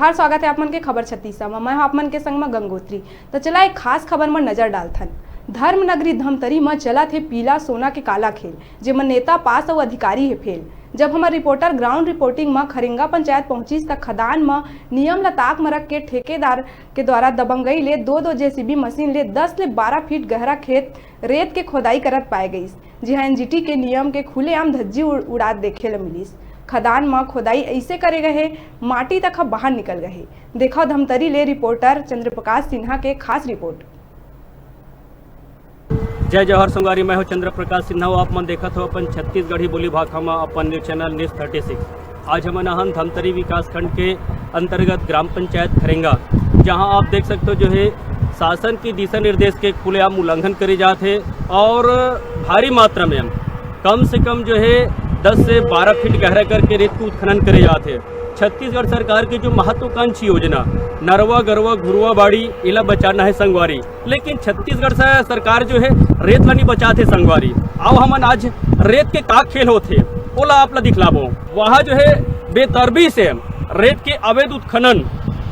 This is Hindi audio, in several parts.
जोहार, स्वागत है आप मन के खबर 36 में। मैं आप मन के संग में गंगोत्री। तो चला एक खास खबर में नजर डालथन। धर्म नगरी धमतरी में चला थे पीला सोना के काला खेल, जेमन नेता पास और अधिकारी है फेल। जब हमारे रिपोर्टर ग्राउंड रिपोर्टिंग में खरेंगा पंचायत पहुंची तक खदान में नियम लताक में रख के ठेकेदार के द्वारा दबंगई ले दो जेसीबी मशीन ले 10 से 12 फीट गहरा खेत रेत के खोदाई करत पाए गई। जी हाँ, एनजीटी के नियम के खुलेआम धज्जी उड़ात देखे ल मिलीस। खदान में खोदाई ऐसे करे गए माटी तक बाहर निकल गए। देखो धमतरी ले रिपोर्टर चंद्रप्रकाश सिन्हा के खास रिपोर्ट। जय जवाहर संगवारी, मैं हूँ चंद्रप्रकाश सिन्हा। आप मन देखत हो अपन छत्तीसगढ़ी बोली भाषा में अपन न्यूज चैनल न्यूज 36। आज हम नहन धमतरी विकास खंड के अंतर्गत ग्राम पंचायत खरेंगा, जहां आप देख सकते हो जो है शासन की दिशा निर्देश के खुलेआम उल्लंघन करे जाते और भारी मात्रा में कम से कम जो है 10 से 12 फीट गहरा करके रेत को उत्खनन करे जाते हैं। छत्तीसगढ़ सरकार की जो महत्वाकांक्षी योजना नरवा गरवा घुरवा बाड़ी इला बचाना है संगवारी, लेकिन छत्तीसगढ़ सरकार जो है रेत ला नहीं बचाते संगवारी। आओ हमन आज रेत के का खेल होते ओला आप ला दिखलाबो। वहाँ जो है बेतरबी से रेत के अवैध उत्खनन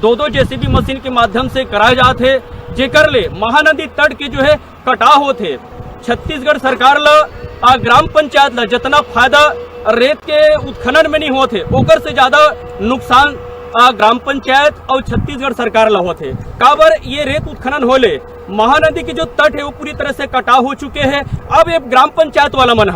दो जेसीबी मशीन के माध्यम से कराए जाते, जेकर ले महानदी तट के जो है कटाव होते। छत्तीसगढ़ सरकार ला ग्राम पंचायत ला जितना फायदा रेत के उत्खनन में नहीं होते, ओकर से ज्यादा नुकसान ग्राम पंचायत और छत्तीसगढ़ सरकार ला होते। काबर ये रेत उत्खनन होले महानदी के जो तट है वो पूरी तरह से कटाव हो चुके हैं। अब ये ग्राम पंचायत वाला मन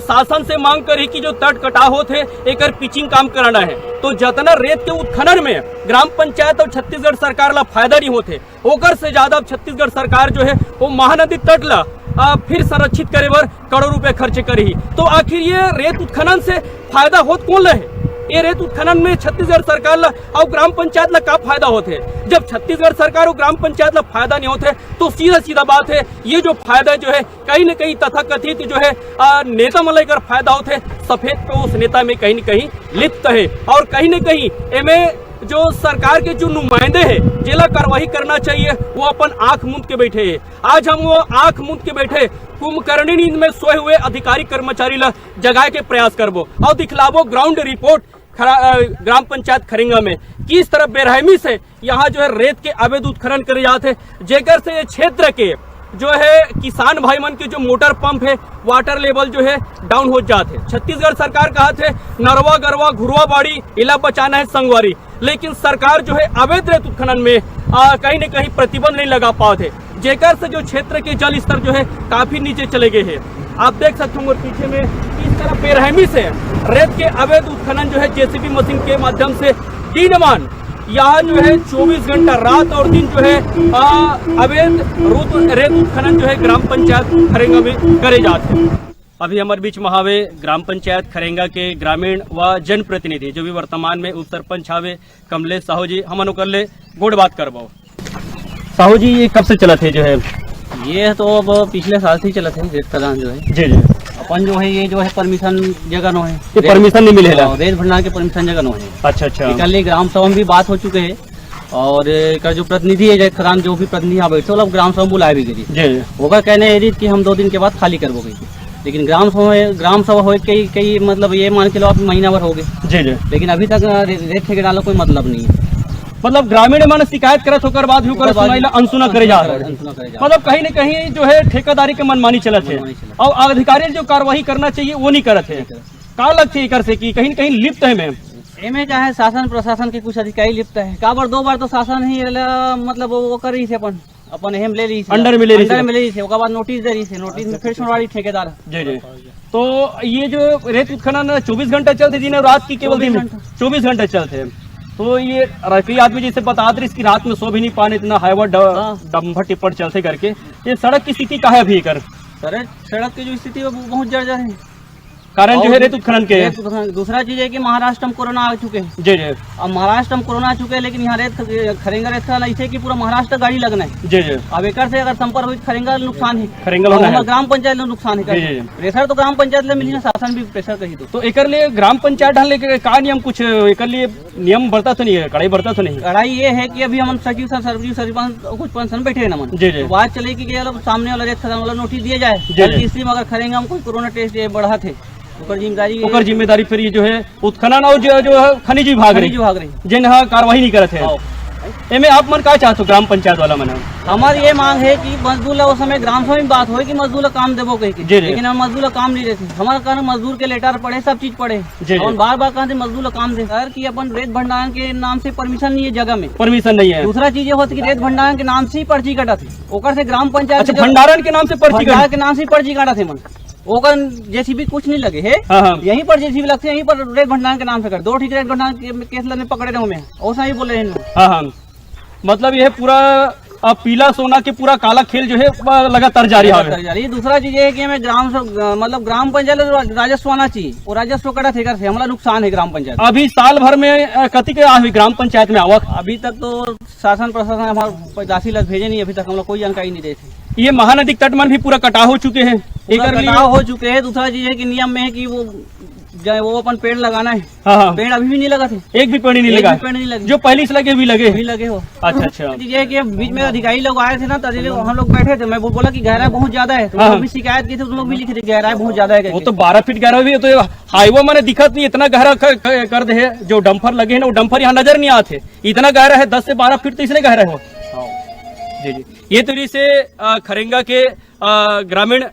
शासन से मांग करी कि जो तट कटाव होते एक पिचिंग काम कराना है, तो जितना रेत के उत्खनन में ग्राम पंचायत और छत्तीसगढ़ सरकार ला फायदा नहीं होते, ओकर से ज्यादा छत्तीसगढ़ सरकार जो है वो महानदी तट ला फिर संरक्षित करे बर करोड़ रुपए खर्च करी। तो आखिर ये रेत उत्खनन से फायदा होत कौन रहे? ये रेत उत्खनन में छत्तीसगढ़ सरकार ला और ग्राम पंचायत ला का फायदा होते? जब छत्तीसगढ़ सरकार और ग्राम पंचायत ला फायदा नहीं होते तो सीधा बात है ये जो फायदा जो है कहीं न कहीं तथाकथित जो है नेता मन लेकर फायदा होते, सफेद पे उस नेता में कहीं न कहीं लिप्त है। और कहीं न कहीं एमें जो सरकार के जो नुमाइंदे हैं जिला कार्रवाई करना चाहिए वो अपन आंख मूंद के बैठे हैं। आज हम वो आंख मूंद के बैठे कुंभकर्णी नींद में सोए हुए अधिकारी कर्मचारी ला जगाए के प्रयास करबो और दिखलाबो ग्राउंड रिपोर्ट ग्राम पंचायत खरेंगा में किस तरह बेरहमी से यहाँ जो है रेत के अवैध उत्खनन करे जाते, जेकर से क्षेत्र के जो है किसान भाई मन के जो मोटर पंप है वाटर लेवल जो है डाउन हो जाते। छत्तीसगढ़ सरकार कहा थे नरवा गरवा घुरवा बाड़ी इला बचाना है संगवारी, लेकिन सरकार जो है अवैध रेत उत्खनन में कहीं न कहीं प्रतिबंध नहीं लगा पाते, जेकर से जो क्षेत्र के जल स्तर जो है काफी नीचे चले गए हैं। आप देख सकते हो पीछे में इस तरह बेरहमी से रेत के अवैध उत्खनन जो है जेसीबी मशीन के माध्यम से दिनमान यहाँ जो है 24 घंटा रात और दिन जो है अवैध रेत उत्खनन जो है ग्राम पंचायत खरेंगा में करे जाते हैं। अभी हमारे बीच महावे ग्राम पंचायत खरेंगा के ग्रामीण व जनप्रतिनिधि जो भी वर्तमान में उप सरपंच हावे कमलेश साहू जी, हम कर ले गोड़ बात करवाओ। साहू जी, ये कब से चला थे जो है? ये तो अब पिछले साल से ही चला थे रेत खदान जो है। जी अपन जो है ये जो है परमिशन जगह नो है, ये परमिशन नहीं मिले रेत भंडार के परमिशन जगह नो है। अच्छा। कल ग्राम सभा में भी बात हो चुके हैं और जो प्रतिनिधि है खदान जो भी प्रतिनिधि यहाँ बैठे वो ग्राम सभा में बुलाए भी गई। होगा कहने है कि हम 2 दिन के बाद खाली करवो गई, लेकिन ग्राम सभा हो कई मतलब ये मान के लो आप महीना भर हो गए, लेकिन अभी तक रेत ठेके डालो कोई मतलब नहीं है। मतलब ग्रामीण मन शिकायत करत होकर बाद अनसुना करे जा रहा है। मतलब कहीं न कहीं जो है ठेकेदारी के मनमानी चलत है और अधिकारी जो कार्रवाई करना चाहिए वो नहीं करत है। का लगते है से कि कहीं न कहीं लिप्त है में एमे चाहे शासन प्रशासन के कुछ अधिकारी लिप्त है। का बार 2 बार तो शासन ही मतलब वो कर रही थे अपन एम ले रही अंडर में ले रही थे, उसके बाद नोटिस दे रही थी, नोटिस में फिर सुनवाई ठेकेदार। जी। तो ये जो रेत उत्खनन 24 घंटे चलते दिन और रात की केवल दिन 24 घंटे चलते हैं। तो ये कई आदमी जैसे बता रहे इसकी रात में सो भी नहीं पाने, इतना हाईवा डम्भर टिप्पण चलते करके। ये सड़क की स्थिति का है अभी कर? सड़क की जो स्थिति है वो बहुत जर्जर है, कारण जो है रेत उत्खनन के। दूसरा चीज है कि महाराष्ट्र में कोरोना आ चुके हैं। जी। अब महाराष्ट्र में कोरोना आ चुके हैं, लेकिन यहाँ रेत खरेंगा रेत का ऐसे कि पूरा महाराष्ट्र गाड़ी लगना है। जी। अब एक से अगर संपर्क हुई खरेंगा नुकसान है, खरेंगा ग्राम पंचायत नुकसान है। प्रेशर तो ग्राम पंचायत ले मिली, शासन भी प्रेशर कही तो एक लिए ग्राम पंचायत ढाल का नियम कुछ एक लिए नियम बढ़ता तो नहीं है, कड़ाई बढ़ता तो नहीं? कड़ाई ये है कि अभी हम सचिव कुछ पंच बैठे है ना मन। जी। बात चले कि सामने वाला रेत खदान वाला नोटिस दिया जाए, अगर खरेंगा हम कोई कोरोना टेस्ट बढ़ा थे ओकर जिम्मेदारी फिर ये जो है उत्खनन और जो है खनिज विभाग रही जिन कार्रवाई नहीं करते हैं। एमे आप मन का चाहते हो ग्राम पंचायत वाला मन? हमारी ये मांग है कि मजदूर उस समय ग्राम सभा में बात हो कि मजदूर काम देवो कह के, लेकिन हम मजदूर काम नहीं देते। हमारे कारण मजदूर के लेटर पड़े, सब चीज पड़े, और बार बार कहते मजदूर काम दे सर कि अपन रेत भंडारण के नाम से परमिशन नहीं है, जगह में परमिशन नहीं है। दूसरा चीज ये होती कि रेत भंडारण के नाम से ही पर्ची कटा थे, ओकर से ग्राम पंचायत भंडारण के नाम से पर्ची काटा थे मन, ओकर जेसीबी कुछ नहीं लगे है। यहीं पर जेसीबी लगते, यहीं पर रेत भंडारण के नाम से कर 2 ठीक रेत भंडारण केस लगने पकड़े रहे मैं, ऐसा ही बोले हैं। मतलब यह पूरा पीला सोना के पूरा काला खेल जो है लगातार जारी है। दूसरा चीज ये है कि हमें ग्राम पंचायत राजस्व आना चाहिए, और राजस्व कटा थे से हमारा नुकसान है ग्राम पंचायत। अभी साल भर में कति के हुई ग्राम पंचायत में आवक? अभी तक तो शासन प्रशासन हमारे राशि लग भेजे नहीं, अभी तक हम लोग कोई जानकारी नहीं देते। ये महानदी तट मन भी पूरा कटाव हो चुके हैं, कटाव हो चुके हैं। दूसरा चीज है कि नियम में है कि वो अपन पेड़ लगाना है, पेड़ अभी भी नहीं लगा थे, एक भी पेड़ नहीं लगा, जो पहले से लगे भी लगे हो। अच्छा ये कि बीच में अधिकारी लोग आए थे ना, तभी हम लोग बैठे थे, मैं बोला कि गहराई बहुत ज्यादा है, तो भी शिकायत की थी, उन लोग भी लिखे थे गहराई बहुत ज्यादा है। वो तो 12 फीट गहरा भी है, तो हाईवे मैंने दिखत नहीं, इतना गहरा कर दे है। जो डंपर लगे है ना, वो डंपर यहाँ नजर नहीं आते, इतना गहरा है, 10 से 12 फीट तो इसलिए गहरा हो। जी ये तरीके से खरेंगा के ग्रामीण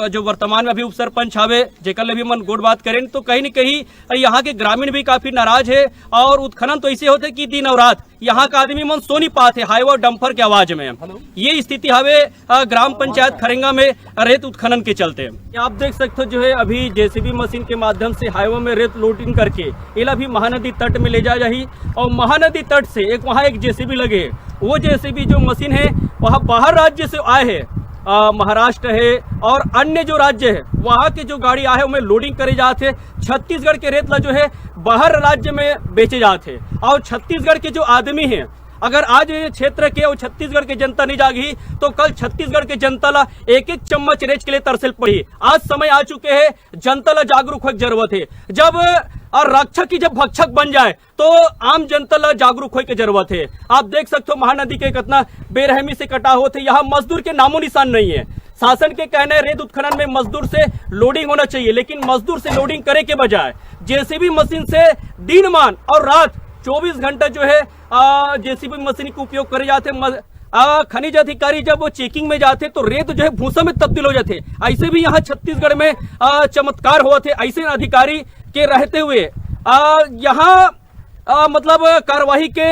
जो वर्तमान में अभी उप सरपंच हावे जेकर ले भी मन गोड बात करें, तो कहीं न कहीं यहाँ के ग्रामीण भी काफी नाराज है। और उत्खनन तो ऐसे होते कि दिन और रात यहाँ का आदमी मन सो नहीं पाते हाईवे और डंपर के आवाज में। ये स्थिति हावे ग्राम पंचायत खरेंगा में रेत उत्खनन के चलते। आप देख सकते हो जो है अभी जेसीबी मशीन के माध्यम से हाईवे में रेत लोडिंग करके इला भी महानदी तट में ले जा रही, और महानदी तट से वहाँ एक जेसीबी लगे, वो जेसीबी जो मशीन है वहाँ बाहर राज्य से आए है, महाराष्ट्र है और अन्य जो राज्य है वहाँ के जो गाड़ी आए उनमें लोडिंग करे जाते। छत्तीसगढ़ के रेतला जो है बाहर राज्य में बेचे जाते, और छत्तीसगढ़ के जो आदमी हैं, अगर आज ये क्षेत्र के और छत्तीसगढ़ की जनता नहीं जागी तो कल छत्तीसगढ़ के जनता ला एक एक चम्मच रेत के लिए तरसल पड़ी। आज समय आ चुके हैं, जनता ला जागरूक होने की जरूरत है। जब और रक्षक की जब भक्षक बन जाए तो आम जनता ला जागरूक होने की जरूरत है। आप देख सकते हो महानदी के कितना बेरहमी से कटा होते, यहाँ मजदूर के नामो निशान नहीं है। शासन के कहना है रेत उत्खनन में मजदूर से लोडिंग होना चाहिए, लेकिन मजदूर से लोडिंग करे के बजाय जेसीबी मशीन से दिन मान और रात 24 घंटा जो है जेसीबी मशीन का उपयोग करे जाते। खनिज अधिकारी जब वो चेकिंग में जाते तो रेत जो है भूसा में तब्दील हो जाते। ऐसे भी यहाँ छत्तीसगढ़ में चमत्कार हुआ थे, ऐसे अधिकारी के रहते हुए यहाँ मतलब कार्रवाई के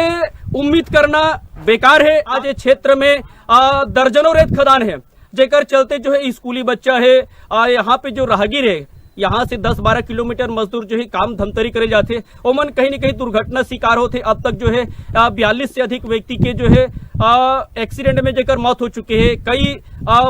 उम्मीद करना बेकार है। आज ये क्षेत्र में दर्जनों रेत खदान है, जेकर चलते जो है स्कूली बच्चा है, यहाँ पे जो राहगीर है, यहाँ से 10-12 किलोमीटर मजदूर जो है काम धमतरी करे जाते, ओमन कहीं न कहीं दुर्घटना शिकार होते। अब तक जो है 42 से अधिक व्यक्ति के जो है एक्सीडेंट में जेकर मौत हो चुके हैं, कई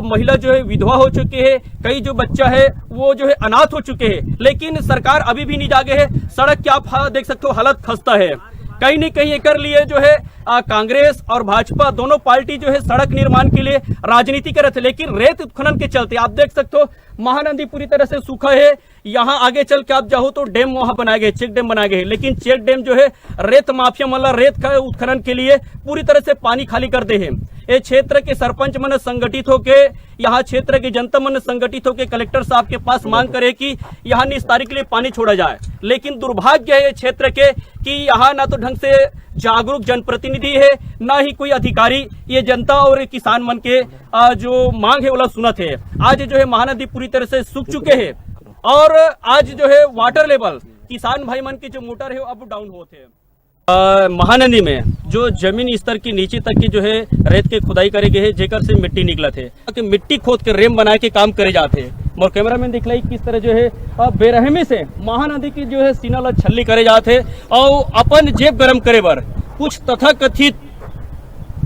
महिला जो है विधवा हो चुके हैं, कई जो बच्चा है वो जो है अनाथ हो चुके हैं, लेकिन सरकार अभी भी नहीं जागे है। सड़क की आप देख सकते हो हालत खस्ता है। कहीं न कहीं एक लिए जो है कांग्रेस और भाजपा दोनों पार्टी जो है सड़क निर्माण के लिए राजनीति कर रहे थे, लेकिन रेत उत्खनन के चलते आप देख सकते हो महानदी पूरी तरह से सूखा है। यहाँ आगे चल के आप जाओ तो डैम वहां बनाए गए, चेक डैम बनाए गए, लेकिन चेक डैम जो है रेत माफिया मतलब रेत का उत्खनन के लिए पूरी तरह से पानी खाली कर दे हैं। ये क्षेत्र के सरपंच मन संगठित होके, यहाँ क्षेत्र के जनता मन संगठित होके कलेक्टर साहब के पास मांग करे कि यहाँ निस्तारी के लिए पानी छोड़ा जाए, लेकिन दुर्भाग्य है क्षेत्र के कि यहाँ ना तो ढंग से जागरूक जनप्रतिनिधि है, ना ही कोई अधिकारी ये जनता और किसान मन के जो मांग है वो सुनत है। आज जो है महानदी पूरी तरह से सूख चुके हैं, और आज जो है वाटर लेवल किसान भाई मन के जो मोटर है अप डाउन होते हैं। महानदी में जो जमीन स्तर की नीचे तक की जो है रेत के खुदाई करे गए है, जेकर से मिट्टी निकलत है, कि मिट्टी खोद के रेम बना के काम करे जाते हैं। मोर कैमरा मैन दिखलाई किस तरह जो है बेरहमी से महानदी की जो है सीना ला छल्ली करे जाते, और अपन जेब गरम करे बर कुछ तथाकथित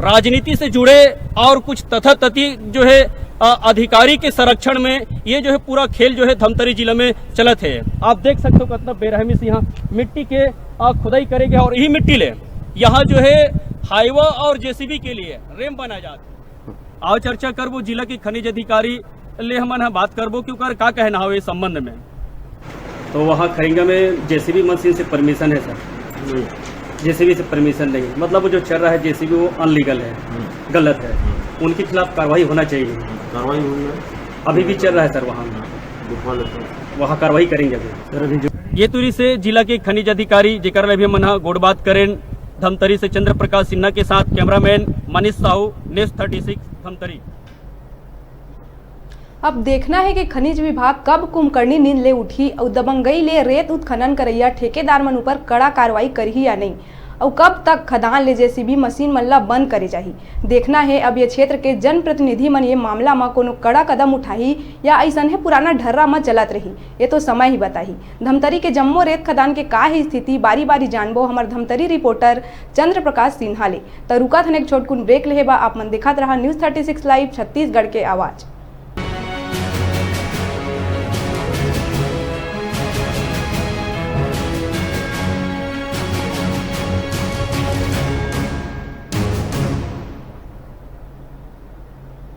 राजनीति से जुड़े और कुछ तथाकथित जो है अधिकारी के संरक्षण में ये जो है पूरा खेल जो है धमतरी जिला में चलत है। आप देख सकते हो कितना बेरहमी से यहाँ मिट्टी के खुदाई करेंगे, और यही मिट्टी ले यहाँ जो है हाईवे और जेसीबी के लिए रेम बना जाते। आओ चर्चा करबो जिला के खनिज अधिकारी ले हमन बात करबो क्यों का कहना हो इस संबंध में। तो वहाँ खरेंगा में जेसीबी मशीन से परमिशन है सर? जेसीबी से परमिशन नहीं, मतलब वो जो चल रहा है जेसीबी वो अनलीगल है, गलत है, उनके खिलाफ कार्रवाई होना चाहिए। कार्रवाई होना अभी भी चल रहा है सर वहाँ? वहाँ कार्रवाई करेंगे अभी। ये तुरी से जिला के खनिज अधिकारी जेकर ले भी मन गोड़बात करें धमतरी से चंद्र प्रकाश सिन्हा के साथ कैमरामैन मनीष साहू, न्यूज़ 36 धमतरी। अब देखना है कि खनिज विभाग कब कुंभकर्णी नींद ले उठी और दबंगई ले रेत उत्खनन करैया ठेकेदार मन ऊपर कड़ा कार्रवाई करही या नहीं, और कब तक खदान ले जेसीबी मशीन मल्ला बंद करे जाही। देखना है अब ये क्षेत्र के जनप्रतिनिधि मन ये मामला में कोनो कड़ा कदम उठाही या ऐसा है पुराना ढर्रा में चलत रही, ये तो समय ही बताही। धमतरी के जम्मो रेत खदान के का ही स्थिति बारी बारी जानबो हमार धमतरी रिपोर्टर चंद्र प्रकाश सिन्हा ले। तो रुका थने एक छोटकुन ब्रेक ले बा, आप मन दिखात रहा न्यूज़ 36 लाइव छत्तीसगढ़ के आवाज।